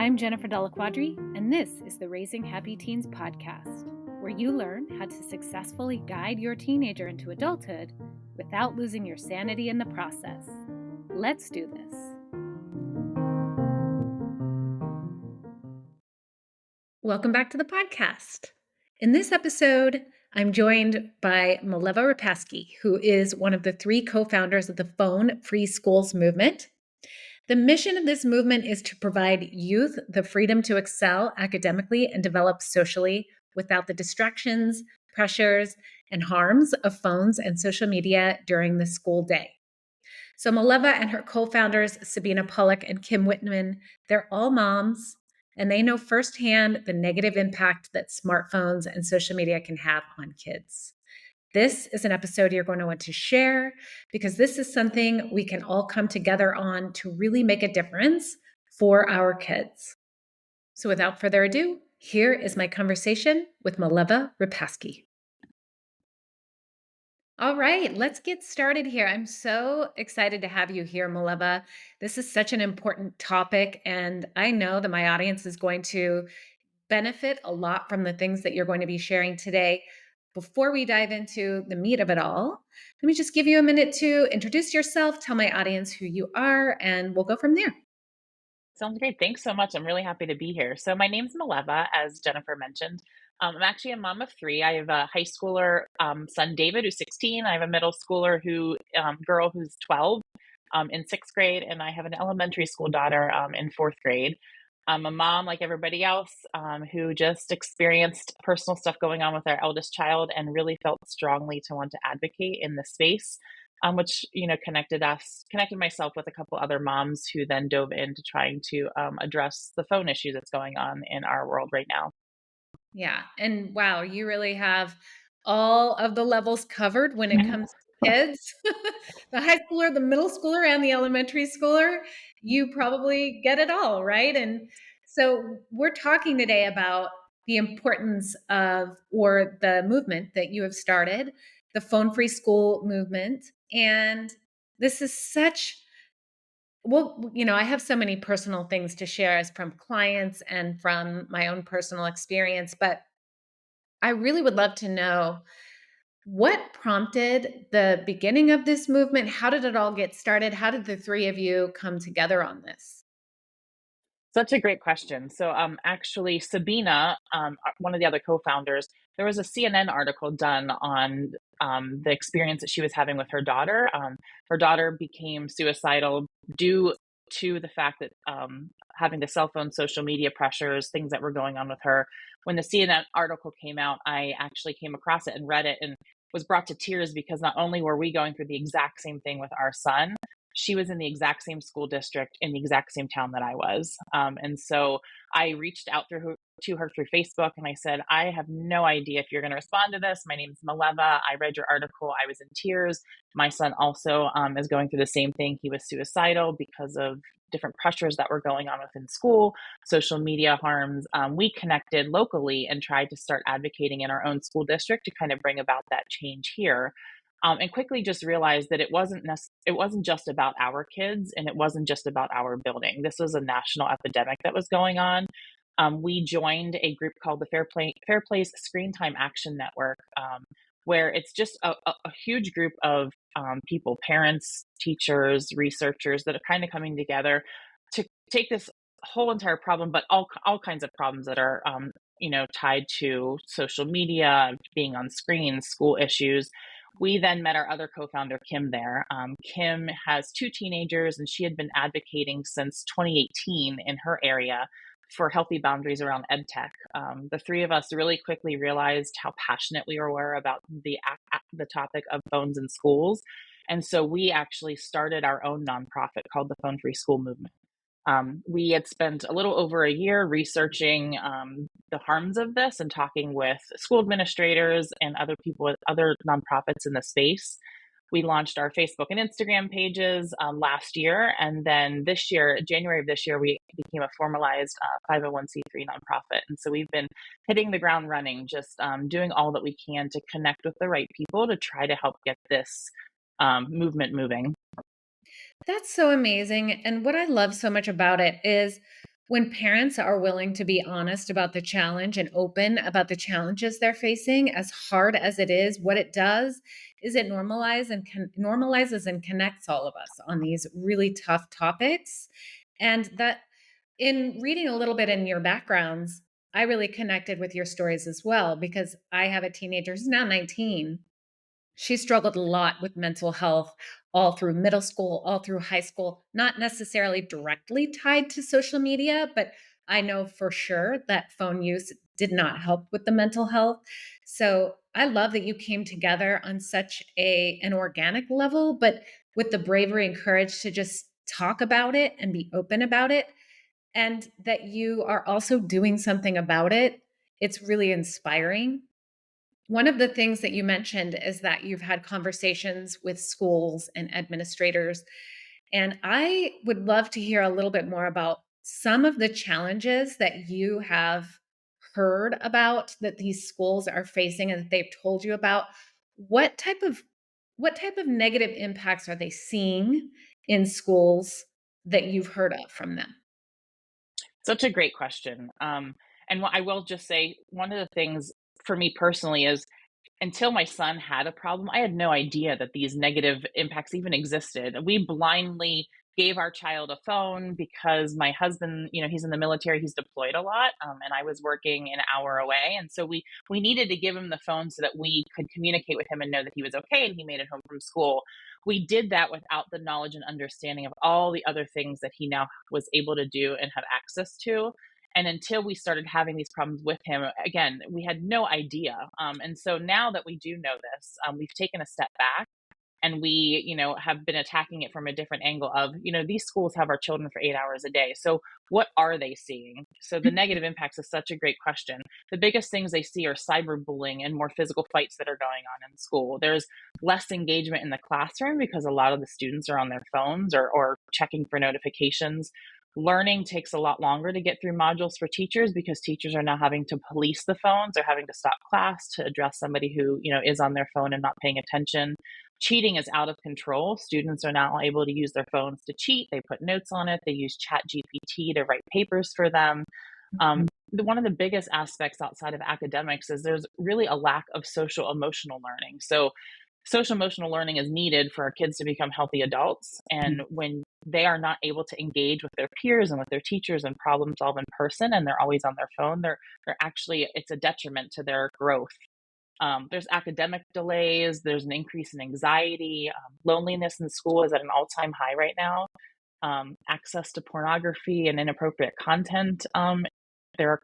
I'm Jennifer Della Quadri, and this is the Raising Happy Teens podcast, where you learn how to successfully guide your teenager into adulthood without losing your sanity in the process. Let's do this. Welcome back to the podcast. In this episode, I'm joined by Mileva Repaski, who is one of the 3 co-founders of the Phone Free Schools movement. The mission of this movement is to provide youth the freedom to excel academically and develop socially without the distractions, pressures, and harms of phones and social media during the school day. So Mileva and her co-founders, Sabine Polack and Kim Whitman, they're all moms, and they know firsthand the negative impact that smartphones and social media can have on kids. This is an episode you're going to want to share because this is something we can all come together on to really make a difference for our kids. So without further ado, here is my conversation with Mileva Repaski. All right, let's get started here. I'm so excited to have you here, Mileva. This is such an important topic, and I know that my audience is going to benefit a lot from the things that you're going to be sharing today. Before we dive into the meat of it all, let me just give you a minute to introduce yourself, tell my audience who you are, and we'll go from there. Sounds great. Thanks so much. I'm really happy to be here. So my name's Mileva, as Jennifer mentioned. I'm actually a mom of 3. I have a high schooler son, David, who's 16. I have a middle schooler girl who's 12 in 6th grade, and I have an elementary school daughter in 4th grade. I'm a mom like everybody else who just experienced personal stuff going on with our eldest child and really felt strongly to want to advocate in this space, which connected myself with a couple other moms who then dove into trying to address the phone issue that's going on in our world right now. Yeah, and wow, you really have all of the levels covered when it comes to kids. The high schooler, the middle schooler, and the elementary schooler, you probably get it all, right? And so we're talking today about the importance of, or the movement that you have started, the Phone Free School movement. And this is I have so many personal things to share as from clients and from my own personal experience, but I really would love to know what prompted the beginning of this movement. How did it all get started? How did the 3 of you come together on this? Such a great question. So, actually, Sabina, one of the other co-founders, there was a CNN article done on the experience that she was having with her daughter. Her daughter became suicidal due to the fact that having the cell phone, social media pressures, things that were going on with her. When the CNN article came out, I actually came across it and read it and was brought to tears because not only were we going through the exact same thing with our son, she was in the exact same school district in the exact same town that I was. And so I reached out to her through Facebook and I said, I have no idea if you're going to respond to this. My name is Mileva. I read your article. I was in tears. My son also is going through the same thing. He was suicidal because of different pressures that were going on within school, social media harms. We connected locally and tried to start advocating in our own school district to kind of bring about that change here. And quickly just realized that it wasn't just about our kids and it wasn't just about our building. This was a national epidemic that was going on. We joined a group called the Fair Place Screen Time Action Network, where it's just a huge group of people, parents, teachers, researchers that are kind of coming together to take this whole entire problem, but all kinds of problems that are tied to social media, being on screens, school issues. We then met our other co-founder, Kim, there. Kim has 2 teenagers, and she had been advocating since 2018 in her area for healthy boundaries around EdTech. The 3 of us really quickly realized how passionate we were about the topic of phones in schools. And so we actually started our own nonprofit called the Phone Free School Movement. We had spent a little over a year researching the harms of this and talking with school administrators and other people, other nonprofits in the space. We launched our Facebook and Instagram pages last year. And then this year, January of this year, we became a formalized 501c3 nonprofit. And so we've been hitting the ground running, just doing all that we can to connect with the right people to try to help get this movement moving. That's so amazing. And what I love so much about it is When parents are willing to be honest about the challenge and open about the challenges they're facing, as hard as it is, what it does is it normalizes and connects all of us on these really tough topics. And that in reading a little bit in your backgrounds, I really connected with your stories as well because I have a teenager who's now 19. She struggled a lot with mental health all through middle school, all through high school, not necessarily directly tied to social media, but I know for sure that phone use did not help with the mental health. So I love that you came together on such an organic level, but with the bravery and courage to just talk about it and be open about it, and that you are also doing something about it. It's really inspiring. One of the things that you mentioned is that you've had conversations with schools and administrators. And I would love to hear a little bit more about some of the challenges that you have heard about that these schools are facing and that they've told you about. What type of what type of negative impacts are they seeing in schools that you've heard of from them? Such a great question. And I will just say one of the things for me personally is until my son had a problem, I had no idea that these negative impacts even existed. We blindly gave our child a phone because my husband, he's in the military, he's deployed a lot, and I was working an hour away, and so we needed to give him the phone so that we could communicate with him and know that he was okay and he made it home from school. We did that without the knowledge and understanding of all the other things that he now was able to do and have access to. And until we started having these problems with him, again, we had no idea. And so now that we do know this, we've taken a step back and we, have been attacking it from a different angle of, these schools have our children for 8 hours a day. So what are they seeing? So the negative impacts is such a great question. The biggest things they see are cyberbullying and more physical fights that are going on in school. There's less engagement in the classroom because a lot of the students are on their phones or checking for notifications. Learning takes a lot longer to get through modules for teachers because teachers are now having to police the phones or having to stop class to address somebody who, is on their phone and not paying attention. Cheating is out of control. Students are now able to use their phones to cheat. They put notes on it. They use chat GPT to write papers for them. One of the biggest aspects outside of academics is there's really a lack of social emotional learning. So social emotional learning is needed for our kids to become healthy adults. And when they are not able to engage with their peers and with their teachers and problem solve in person, and they're always on their phone, they're actually, it's a detriment to their growth. There's academic delays, there's an increase in anxiety, loneliness in school is at an all-time high right now. Access to pornography and inappropriate content. There are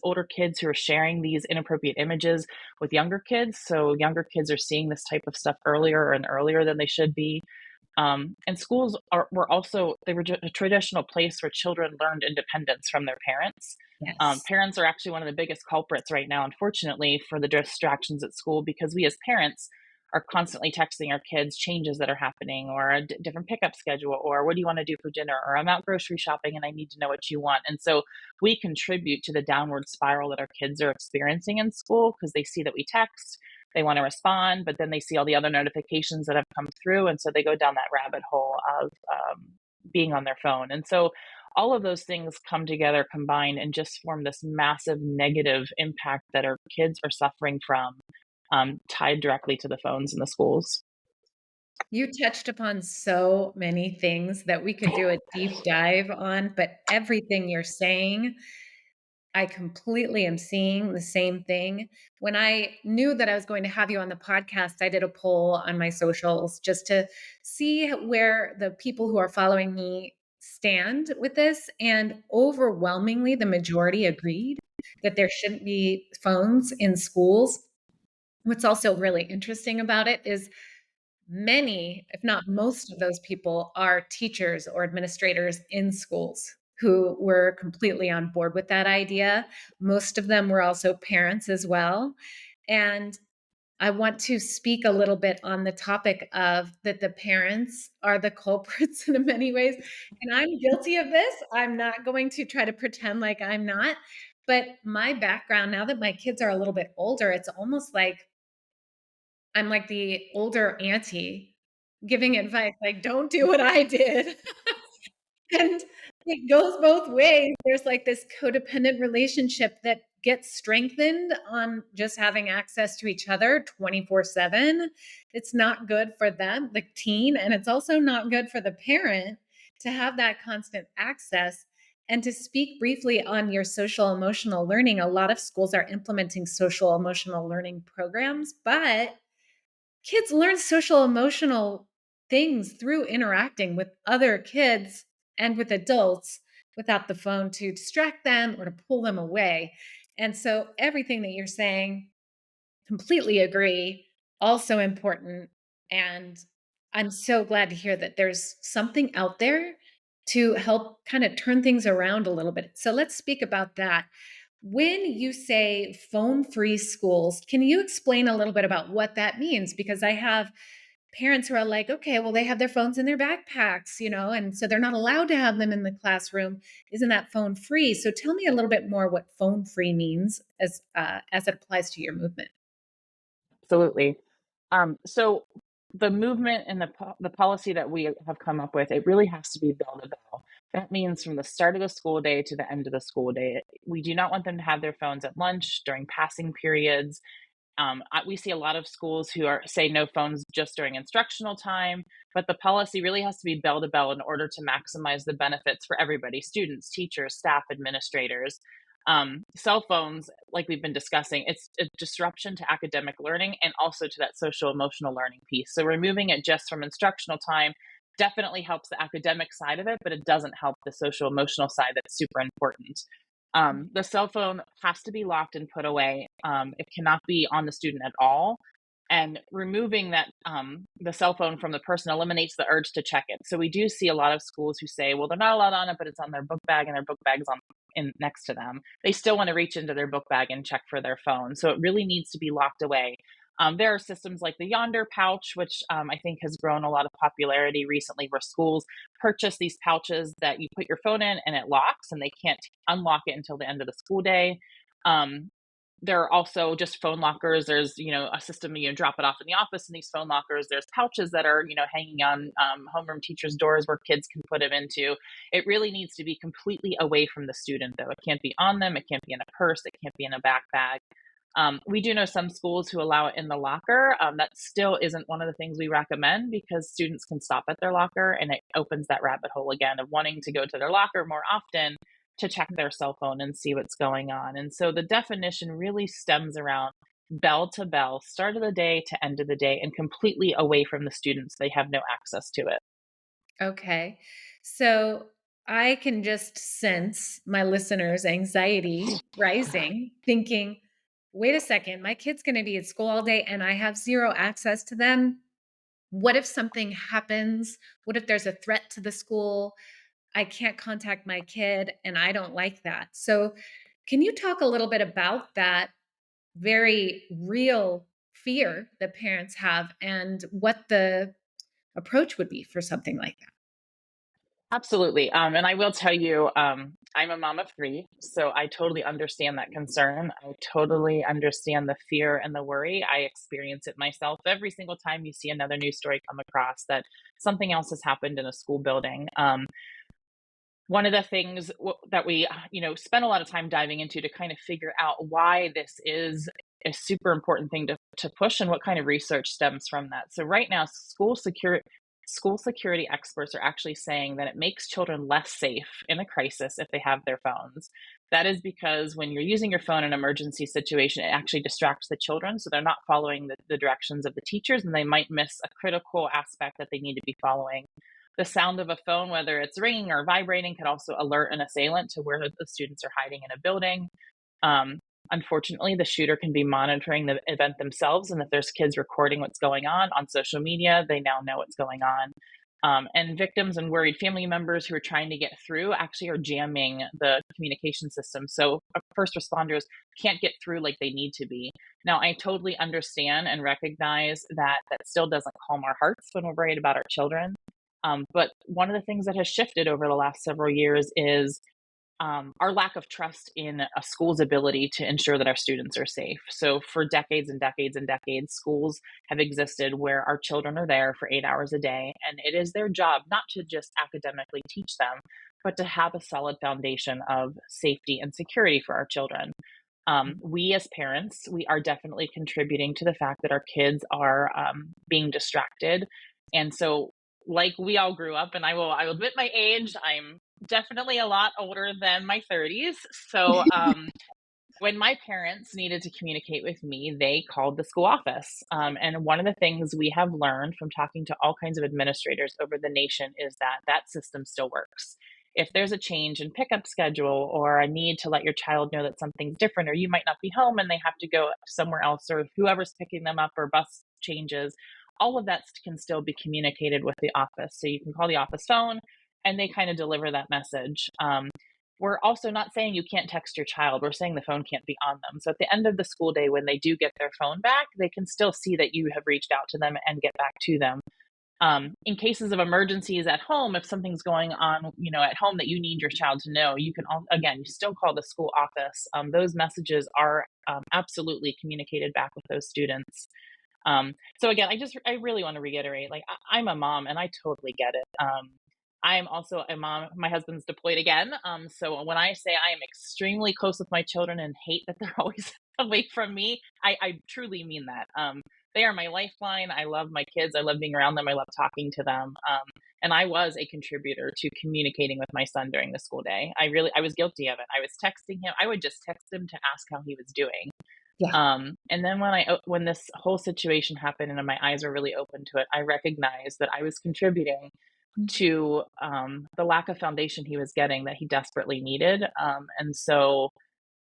older kids who are sharing these inappropriate images with younger kids. So younger kids are seeing this type of stuff earlier and earlier than they should be. And schools they were a traditional place where children learned independence from their parents. Yes. Parents are actually one of the biggest culprits right now, unfortunately, for the distractions at school because we as parents are constantly texting our kids changes that are happening or a different pickup schedule or what do you want to do for dinner or I'm out grocery shopping and I need to know what you want. And so we contribute to the downward spiral that our kids are experiencing in school because they see that we text, they want to respond, but then they see all the other notifications that have come through. And so they go down that rabbit hole of being on their phone. And so all of those things come together, combined, and just form this massive negative impact that our kids are suffering from, tied directly to the phones in the schools. You touched upon so many things that we could do a deep dive on, but everything you're saying, I completely am seeing the same thing. When I knew that I was going to have you on the podcast, I did a poll on my socials just to see where the people who are following me stand with this. And overwhelmingly, the majority agreed that there shouldn't be phones in schools. What's also really interesting about it is many, if not most of those people are teachers or administrators in schools who were completely on board with that idea. Most of them were also parents as well. And I want to speak a little bit on the topic of that the parents are the culprits in many ways. And I'm guilty of this. I'm not going to try to pretend like I'm not. But my background, now that my kids are a little bit older, it's almost like I'm like the older auntie giving advice, like, "Don't do what I did." And it goes both ways. There's like this codependent relationship that gets strengthened on just having access to each other 24/7. It's not good for them, the teen, and it's also not good for the parent to have that constant access. And to speak briefly on your social emotional learning, a lot of schools are implementing social emotional learning programs, but kids learn social emotional things through interacting with other kids and with adults without the phone to distract them or to pull them away. And so everything that you're saying, completely agree, also important. And I'm so glad to hear that there's something out there to help kind of turn things around a little bit. So let's speak about that. When you say phone free schools, can you explain a little bit about what that means? Because I have parents who are like, okay, well, they have their phones in their backpacks, and so they're not allowed to have them in the classroom. Isn't that phone free? So tell me a little bit more what phone free means as it applies to your movement. Absolutely. So the movement and the policy that we have come up with, it really has to be bell to bell. That means from the start of the school day to the end of the school day. We do not want them to have their phones at lunch, during passing periods. We see a lot of schools who are say no phones just during instructional time, but the policy really has to be bell to bell in order to maximize the benefits for everybody: students, teachers, staff, administrators. Cell phones, like we've been discussing, it's a disruption to academic learning and also to that social emotional learning piece. So removing it just from instructional time definitely helps the academic side of it, but it doesn't help the social emotional side that's super important. The cell phone has to be locked and put away. It cannot be on the student at all. And removing that the cell phone from the person eliminates the urge to check it. So we do see a lot of schools who say, well, they're not allowed on it, but it's on their book bag and their book bag's on in next to them. They still want to reach into their book bag and check for their phone. So it really needs to be locked away. There are systems like the Yonder pouch, which I think has grown a lot of popularity recently, where schools purchase these pouches that you put your phone in and it locks, and they can't unlock it until the end of the school day. Um, there are also just phone lockers. There's, a system, drop it off in the office in these phone lockers. There's pouches that are, hanging on homeroom teachers' doors where kids can put them into. It really needs to be completely away from the student, though. It can't be on them. It can't be in a purse. It can't be in a backpack. We do know some schools who allow it in the locker. That still isn't one of the things we recommend, because students can stop at their locker and it opens that rabbit hole again of wanting to go to their locker more often to check their cell phone and see what's going on. And so the definition really stems around bell to bell, start of the day to end of the day, and completely away from the students. They have no access to it. Okay. So I can just sense my listeners' anxiety rising, thinking, wait a second, my kid's going to be at school all day and I have zero access to them. What if something happens? What if there's a threat to the school? I can't contact my kid and I don't like that. So, can you talk a little bit about that very real fear that parents have and what the approach would be for something like that? Absolutely. And I will tell you, I'm a mom of three, so I totally understand that concern. I totally understand the fear and the worry. I experience it myself every single time you see another news story come across that something else has happened in a school building. One of the things that we, spend a lot of time diving into to kind of figure out why this is a super important thing to push and what kind of research stems from that. So right now, school security experts are actually saying that it makes children less safe in a crisis if they have their phones. That is because when you're using your phone in an emergency situation, it actually distracts the children. So they're not following the directions of the teachers, and they might miss a critical aspect that they need to be following. The sound of a phone, whether it's ringing or vibrating, could also alert an assailant to where the students are hiding in a building. Um, Unfortunately, the shooter can be monitoring the event themselves, and if there's kids recording what's going on social media, they now know what's going on. And victims and worried family members who are trying to get through actually are jamming the communication system. So first responders can't get through like they need to be. Now, I totally understand and recognize that that still doesn't calm our hearts when we're worried about our children. But one of the things that has shifted over the last several years is our lack of trust in a school's ability to ensure that our students are safe. So, for decades and decades and decades, schools have existed where our children are there for 8 hours a day, and it is their job not to just academically teach them, but to have a solid foundation of safety and security for our children. We as parents, we are definitely contributing to the fact that our kids are being distracted. And so, like we all grew up, and I will admit my age. I'm definitely a lot older than my 30s. So, when my parents needed to communicate with me, they called the school office. And one of the things we have learned from talking to all kinds of administrators over the nation is that that system still works. If there's a change in pickup schedule or a need to let your child know that something's different, or you might not be home and they have to go somewhere else, or whoever's picking them up, or bus changes, all of that can still be communicated with the office. So you can call the office phone and they kind of deliver that message. We're also not saying you can't text your child. We're saying the phone can't be on them. So at the end of the school day, when they do get their phone back, they can still see that you have reached out to them and get back to them. In cases of emergencies at home, if something's going on, at home that you need your child to know, you can again, you still call the school office. Those messages are absolutely communicated back with those students. So again, I really want to reiterate, like, I'm a mom and I totally get it. I am also a mom. My husband's deployed again. So when I say I am extremely close with my children and hate that they're always away from me, I truly mean that. They are my lifeline. I love my kids. I love being around them. I love talking to them. And I was a contributor to communicating with my son during the school day. I was guilty of it. I was texting him. I would just text him to ask how he was doing. Yeah. And then when this whole situation happened and my eyes were really open to it, I recognized that I was contributing to the lack of foundation he was getting that he desperately needed. And so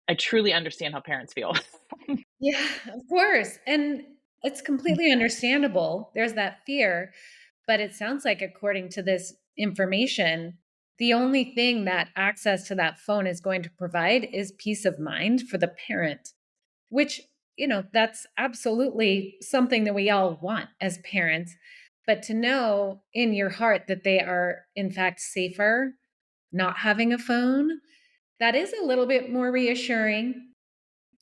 I truly understand how parents feel. Yeah, of course. And it's completely understandable. There's that fear. But it sounds like, according to this information, the only thing that access to that phone is going to provide is peace of mind for the parent, which, that's absolutely something that we all want as parents. But to know in your heart that they are, in fact, safer not having a phone, that is a little bit more reassuring.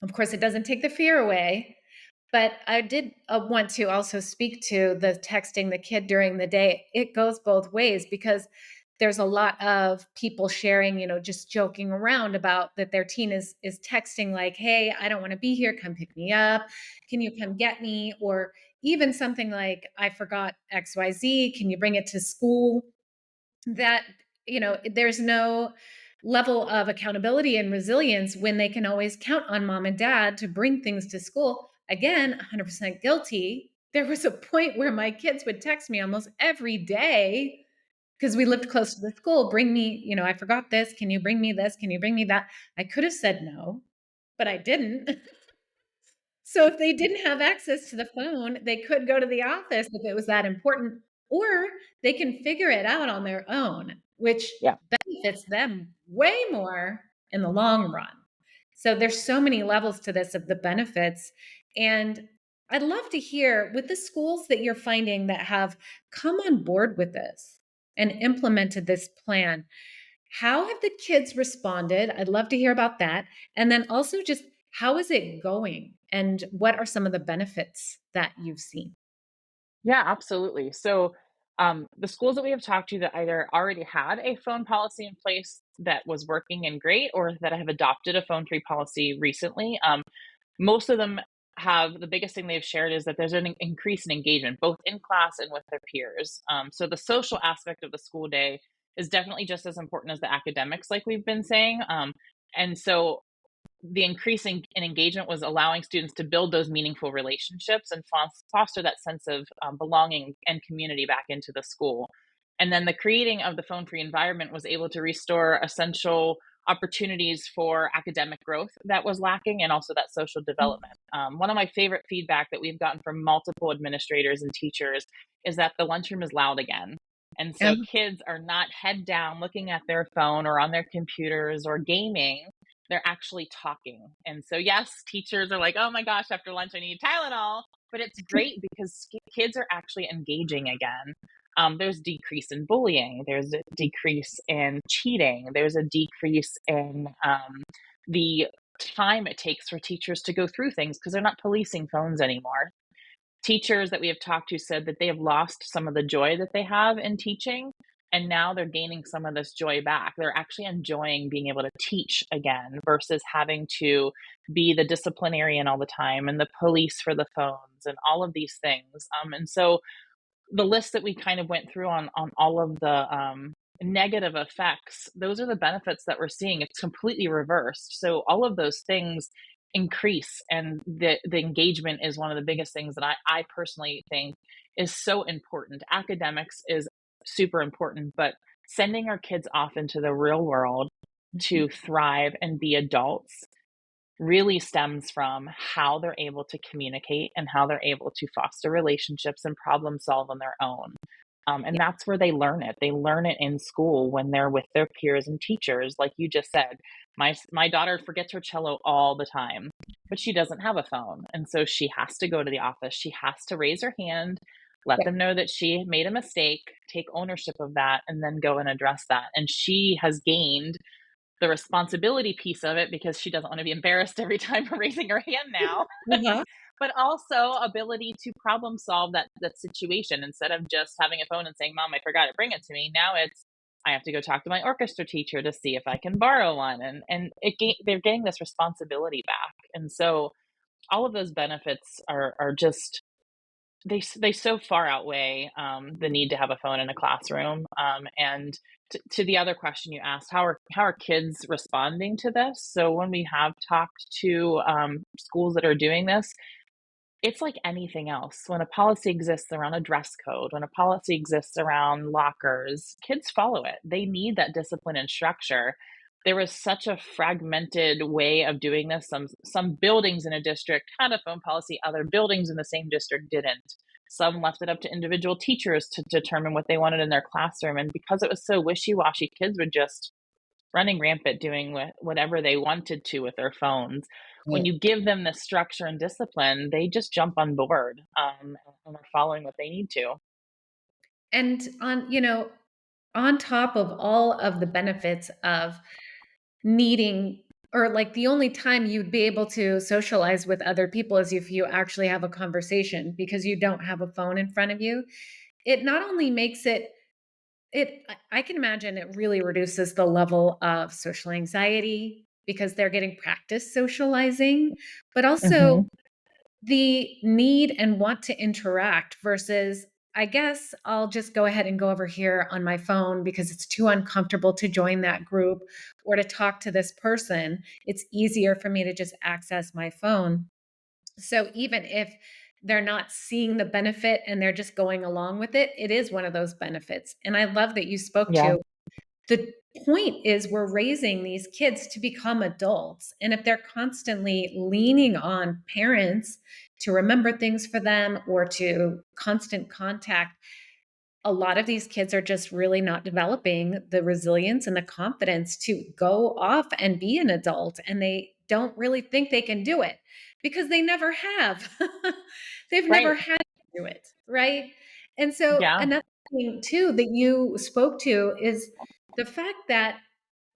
Of course, it doesn't take the fear away, but I did want to also speak to the texting the kid during the day. It goes both ways, because there's a lot of people sharing, just joking around about that their teen is texting like, "Hey, I don't want to be here. Come pick me up. Can you come get me?" Or even something like, "I forgot XYZ. Can you bring it to school?" That, there's no level of accountability and resilience when they can always count on mom and dad to bring things to school. Again, 100% guilty. There was a point where my kids would text me almost every day because we lived close to the school. "Bring me, I forgot this. Can you bring me this? Can you bring me that?" I could have said no, but I didn't. So if they didn't have access to the phone, they could go to the office if it was that important, or they can figure it out on their own, which Yeah. benefits them way more in the long run. So there's so many levels to this of the benefits. And I'd love to hear, with the schools that you're finding that have come on board with this and implemented this plan, how have the kids responded? I'd love to hear about that. And then also, just how is it going? And what are some of the benefits that you've seen? Yeah, absolutely. So, the schools that we have talked to that either already had a phone policy in place that was working and great, or that have adopted a phone free policy recently, most of them have, the biggest thing they've shared is that there's an increase in engagement, both in class and with their peers. So the social aspect of the school day is definitely just as important as the academics, like we've been saying. And so the increasing in engagement was allowing students to build those meaningful relationships and foster that sense of belonging and community back into the school. And then the creating of the phone free environment was able to restore essential opportunities for academic growth that was lacking, and also that social development. One of my favorite feedback that we've gotten from multiple administrators and teachers is that the lunchroom is loud again. And so Um, kids are not head down looking at their phone or on their computers or gaming. They're actually talking. And so, yes, teachers are like, "Oh my gosh, after lunch, I need Tylenol." But it's great because kids are actually engaging again. there's decrease in bullying, there's a decrease in cheating, there's a decrease in the time it takes for teachers to go through things because they're not policing phones anymore. Teachers that we have talked to said that they have lost some of the joy that they have in teaching, and now they're gaining some of this joy back. They're actually enjoying being able to teach again versus having to be the disciplinarian all the time and the police for the phones and all of these things. And so the list that we kind of went through on all of the negative effects, those are the benefits that we're seeing. It's completely reversed. So all of those things increase, and the engagement is one of the biggest things that I personally think is so important. Academics is super important, but sending our kids off into the real world to thrive and be adults really stems from how they're able to communicate and how they're able to foster relationships and problem solve on their own. And Yeah. that's where they learn it. They learn it in school when they're with their peers and teachers. Like you just said, my daughter forgets her cello all the time, but she doesn't have a phone. And so she has to go to the office. She has to raise her hand, let Yeah. them know that she made a mistake, take ownership of that, and then go and address that. And she has gained the responsibility piece of it because she doesn't want to be embarrassed every time raising her hand now, Uh-huh. but also ability to problem solve that situation instead of just having a phone and saying, "Mom, I forgot it, bring it to me." Now it's, I have to go talk to my orchestra teacher to see if I can borrow one, and they're getting this responsibility back. And so all of those benefits are just, they so far outweigh the need to have a phone in a classroom. And to the other question you asked, how are kids responding to this? So when we have talked to schools that are doing this, it's like anything else. When a policy exists around a dress code, when a policy exists around lockers, kids follow it. They need that discipline and structure. There was such a fragmented way of doing this. Some buildings in a district had a phone policy, other buildings in the same district didn't. Some left it up to individual teachers to determine what they wanted in their classroom. And because it was so wishy-washy, kids would just running rampant doing whatever they wanted to with their phones. When Right. you give them the structure and discipline, they just jump on board and are following what they need to. And on top of all of the benefits of needing, or like the only time you'd be able to socialize with other people is if you actually have a conversation because you don't have a phone in front of you. It not only makes I can imagine it really reduces the level of social anxiety because they're getting practice socializing, but also Hmm. the need and want to interact versus, I guess I'll just go ahead and go over here on my phone because it's too uncomfortable to join that group or to talk to this person. It's easier for me to just access my phone. So even if they're not seeing the benefit and they're just going along with it, it is one of those benefits. And I love that you spoke Yeah, to the point is we're raising these kids to become adults. And if they're constantly leaning on parents to remember things for them or to constant contact, a lot of these kids are just really not developing the resilience and the confidence to go off and be an adult. And they don't really think they can do it because they never have. They've never right. had to do it. Right. And so Yeah, another thing too that you spoke to is the fact that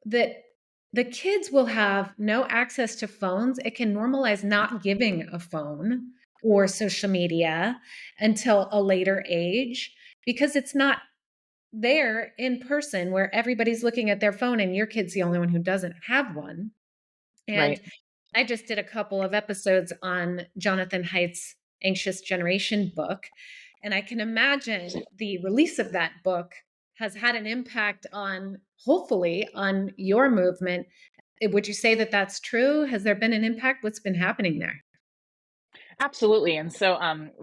the kids will have no access to phones. It can normalize not giving a phone or social media until a later age because it's not there in person where everybody's looking at their phone and your kid's the only one who doesn't have one. And right. I just did a couple of episodes on Jonathan Haidt's Anxious Generation book, and I can imagine the release of that book has had an impact on, hopefully, on your movement. Would you say that that's true? Has there been an impact? What's been happening there? Absolutely. And so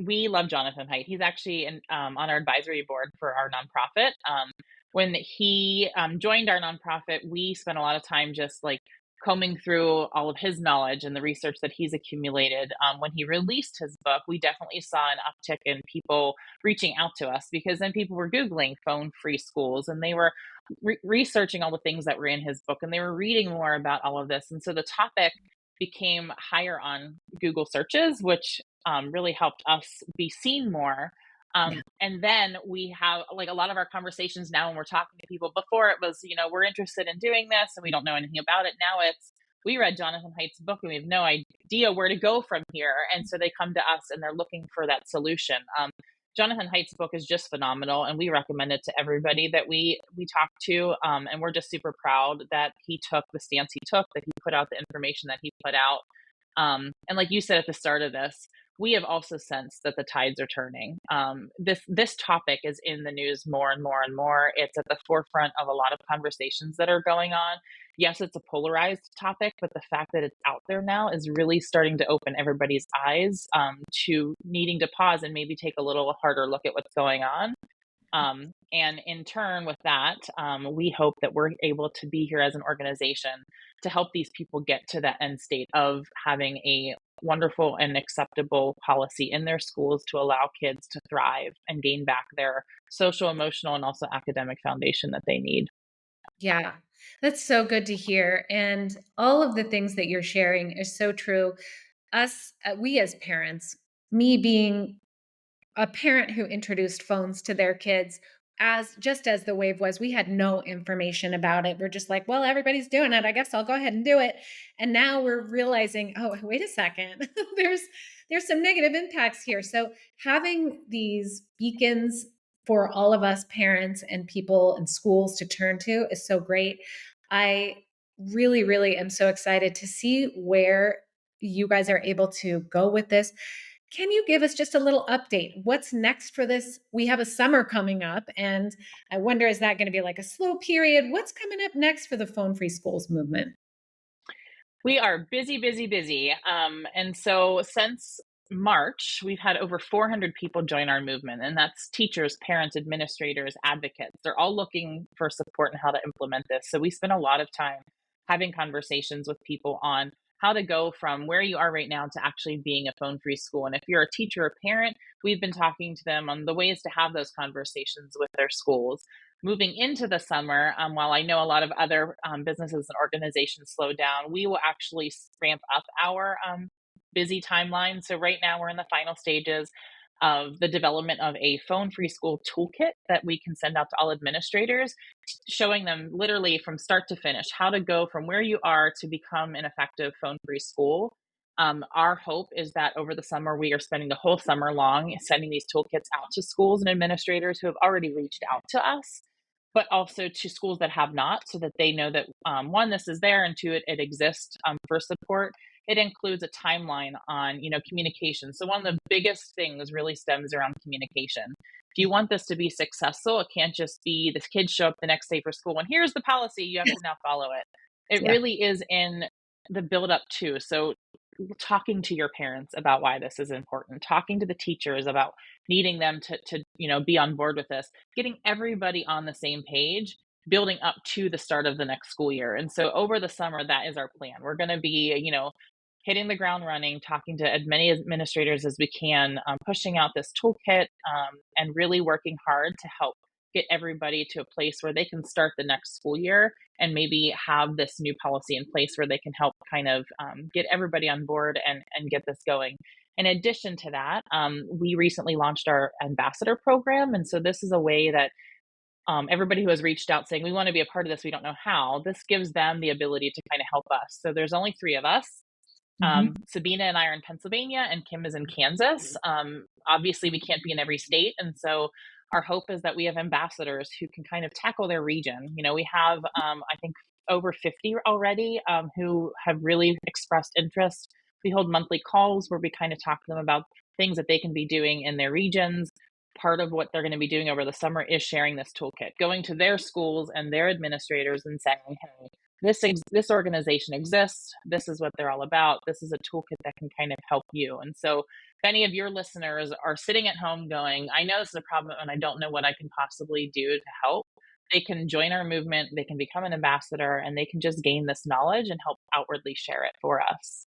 we love Jonathan Haidt. He's actually on our advisory board for our nonprofit. When he joined our nonprofit, we spent a lot of time just like combing through all of his knowledge and the research that he's accumulated. When he released his book, we definitely saw an uptick in people reaching out to us because then people were Googling phone free schools and they were researching all the things that were in his book and they were reading more about all of this. And so the topic became higher on Google searches, which really helped us be seen more. Yeah. And then we have like a lot of our conversations now when we're talking to people. Before it was, we're interested in doing this and we don't know anything about it. Now it's, we read Jonathan Haidt's book and we have no idea where to go from here. And so they come to us and they're looking for that solution. Jonathan Haidt's book is just phenomenal, and we recommend it to everybody that we talk to. And we're just super proud that he took the stance he took, that he put out the information that he put out. And like you said at the start of this, we have also sensed that the tides are turning. This topic is in the news more and more and more. It's at the forefront of a lot of conversations that are going on. Yes, it's a polarized topic, but the fact that it's out there now is really starting to open everybody's eyes to needing to pause and maybe take a little harder look at what's going on. And in turn, with that, we hope that we're able to be here as an organization to help these people get to that end state of having a wonderful and acceptable policy in their schools to allow kids to thrive and gain back their social, emotional, and also academic foundation that they need. Yeah, that's so good to hear. And all of the things that you're sharing is so true. We as parents, me being a parent who introduced phones to their kids as the wave was, we had no information about it. We're just like, well, everybody's doing it, I guess I'll go ahead and do it. And now we're realizing, oh, wait a second. there's some negative impacts here. So having these beacons for all of us parents and people and schools to turn to is so great. I really, really am so excited to see where you guys are able to go with this. Can you give us just a little update? What's next for this? We have a summer coming up, and I wonder, is that going to be like a slow period? What's coming up next for the Phone Free Schools movement? We are busy, busy, busy. And so since March, we've had over 400 people join our movement, and that's teachers, parents, administrators, advocates. They're all looking for support and how to implement this. So we spend a lot of time having conversations with people on how to go from where you are right now to actually being a phone free school. And if you're a teacher or parent, we've been talking to them on the ways to have those conversations with their schools. Moving into the summer, while I know a lot of other businesses and organizations slow down, we will actually ramp up our busy timeline. So right now we're in the final stages of the development of a phone free school toolkit that we can send out to all administrators, showing them literally from start to finish how to go from where you are to become an effective phone free school. Our hope is that over the summer, we are spending the whole summer long sending these toolkits out to schools and administrators who have already reached out to us, but also to schools that have not, so that they know that one, this is there, and two, it exists for support. It includes a timeline on communication. So one of the biggest things really stems around communication. If you want this to be successful, it can't just be the kids show up the next day for school and here's the policy, you have to now follow it. It Yeah. really is in the build up too. So talking to your parents about why this is important, talking to the teachers about needing them to be on board with this, getting everybody on the same page, building up to the start of the next school year. And so over the summer, that is our plan. We're going to be hitting the ground running, talking to as many administrators as we can, pushing out this toolkit, and really working hard to help get everybody to a place where they can start the next school year and maybe have this new policy in place where they can help kind of get everybody on board and get this going. In addition to that, we recently launched our ambassador program. And so this is a way that everybody who has reached out saying, we want to be a part of this, we don't know how, this gives them the ability to kind of help us. So there's only three of us. Mhm. Sabina and I are in Pennsylvania, and Kim is in Kansas. Obviously, we can't be in every state, and so our hope is that we have ambassadors who can kind of tackle their region. We have, I think, over 50 already who have really expressed interest. We hold monthly calls where we kind of talk to them about things that they can be doing in their regions. Part of what they're going to be doing over the summer is sharing this toolkit, going to their schools and their administrators and saying, hey, this organization exists. This is what they're all about. This is a toolkit that can kind of help you. And so if any of your listeners are sitting at home going, I know this is a problem and I don't know what I can possibly do to help, they can join our movement, they can become an ambassador, and they can just gain this knowledge and help outwardly share it for us.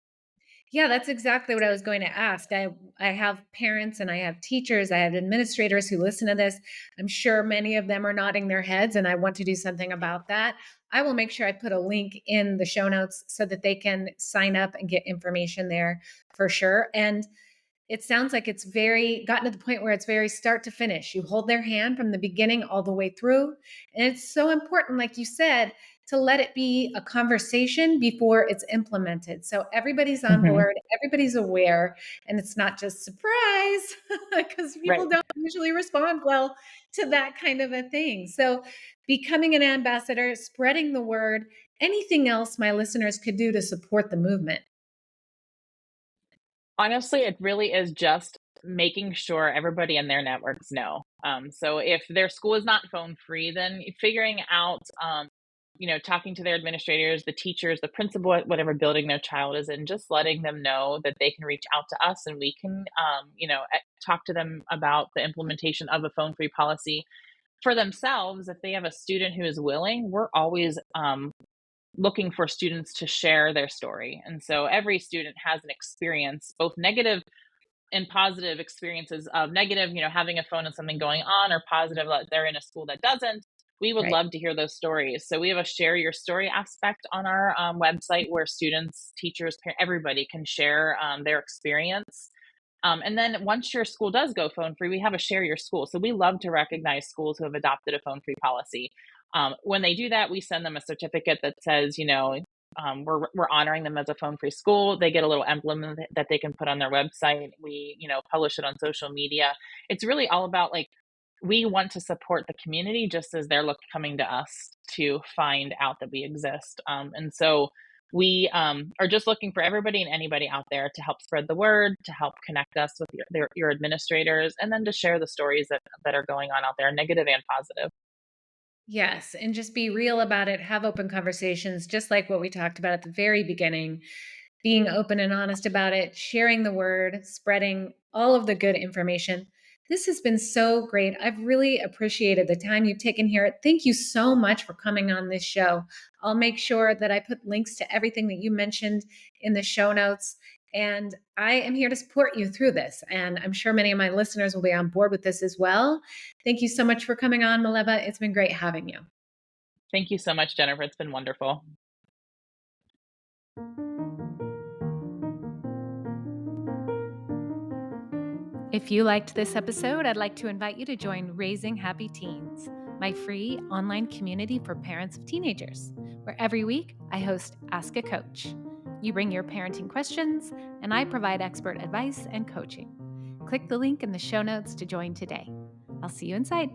Yeah, that's exactly what I was going to ask. I have parents and I have teachers, I have administrators who listen to this. I'm sure many of them are nodding their heads and I want to do something about that. I will make sure I put a link in the show notes so that they can sign up and get information there for sure. And it sounds like it's very gotten to the point where it's very start to finish. You hold their hand from the beginning all the way through. And it's so important, like you said, to let it be a conversation before it's implemented. So everybody's on Hmm. board, everybody's aware, and it's not just surprise, because people Right. don't usually respond well to that kind of a thing. So becoming an ambassador, spreading the word, anything else my listeners could do to support the movement. Honestly, it really is just making sure everybody in their networks know. So if their school is not phone free, then figuring out, talking to their administrators, the teachers, the principal at whatever building their child is in, just letting them know that they can reach out to us and we can, talk to them about the implementation of a phone free policy for themselves. If they have a student who is willing, we're always looking for students to share their story. And so every student has an experience, both negative and positive experiences of negative, having a phone and something going on, or positive that they're in a school that doesn't. We would Right. love to hear those stories. So we have a share your story aspect on our website where students, teachers, everybody can share their experience. And then once your school does go phone free, we have a share your school. So we love to recognize schools who have adopted a phone free policy. When they do that, we send them a certificate that says, we're honoring them as a phone free school. They get a little emblem that they can put on their website. We, publish it on social media. It's really all about like, we want to support the community just as they're coming to us to find out that we exist. And so we are just looking for everybody and anybody out there to help spread the word, to help connect us with your administrators, and then to share the stories that are going on out there, negative and positive. Yes, and just be real about it, have open conversations, just like what we talked about at the very beginning, being open and honest about it, sharing the word, spreading all of the good information. This has been so great. I've really appreciated the time you've taken here. Thank you so much for coming on this show. I'll make sure that I put links to everything that you mentioned in the show notes. And I am here to support you through this. And I'm sure many of my listeners will be on board with this as well. Thank you so much for coming on, Mileva. It's been great having you. Thank you so much, Jennifer. It's been wonderful. If you liked this episode, I'd like to invite you to join Raising Happy Teens, my free online community for parents of teenagers, where every week I host Ask a Coach. You bring your parenting questions, and I provide expert advice and coaching. Click the link in the show notes to join today. I'll see you inside.